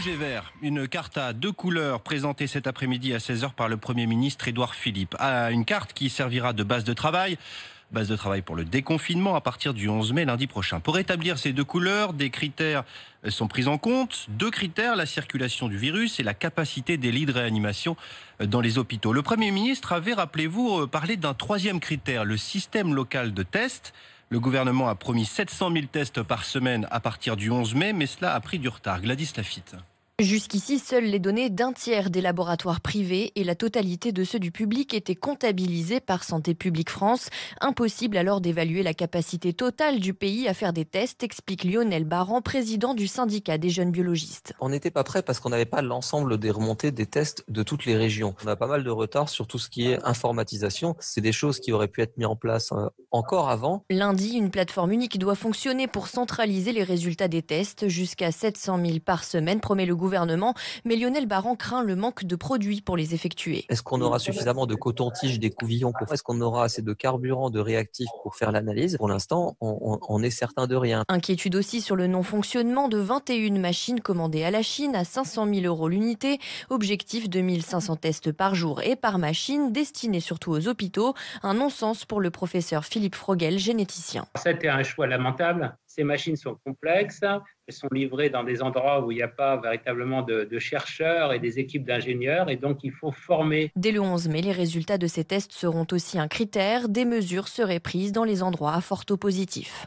rouge et vert. Une carte à 2 couleurs présentée cet après-midi à 16 h par le Premier ministre Édouard Philippe. Une carte qui servira de base de travail. Base de travail pour le déconfinement à partir du 11 mai, lundi prochain. Pour établir ces 2 couleurs, des critères sont pris en compte. 2 critères, la circulation du virus et la capacité des lits de réanimation dans les hôpitaux. Le Premier ministre avait, rappelez-vous, parlé d'un 3e critère, le système local de tests. Le gouvernement a promis 700 000 tests par semaine à partir du 11 mai, mais cela a pris du retard. Gladys Laffitte. Jusqu'ici, seules les données d'un tiers des laboratoires privés et la totalité de ceux du public étaient comptabilisés par Santé publique France. Impossible alors d'évaluer la capacité totale du pays à faire des tests, explique Lionel Barran, président du syndicat des jeunes biologistes. On n'était pas prêt parce qu'on n'avait pas l'ensemble des remontées des tests de toutes les régions. On a pas mal de retard sur tout ce qui est informatisation. C'est des choses qui auraient pu être mises en place encore avant. Lundi, une plateforme unique doit fonctionner pour centraliser les résultats des tests. Jusqu'à 700 000 par semaine, promet le gouvernement, mais Lionel Barran craint le manque de produits pour les effectuer. Est-ce qu'on aura suffisamment de coton-tige, d'écouvillons Est-ce qu'on aura assez de carburant, de réactifs pour faire l'analyse? Pour l'instant, on est certain de rien. Inquiétude aussi sur le non-fonctionnement de 21 machines commandées à la Chine à 500 000 € l'unité. Objectif 2500 tests par jour et par machine, destinés surtout aux hôpitaux. Un non-sens pour le professeur Philippe Frogel, généticien. C'était un choix lamentable. Ces machines sont complexes, elles sont livrées dans des endroits où il n'y a pas véritablement de chercheurs et des équipes d'ingénieurs, et donc il faut former. Dès le 11 mai, les résultats de ces tests seront aussi un critère. Des mesures seraient prises dans les endroits à fort taux positif.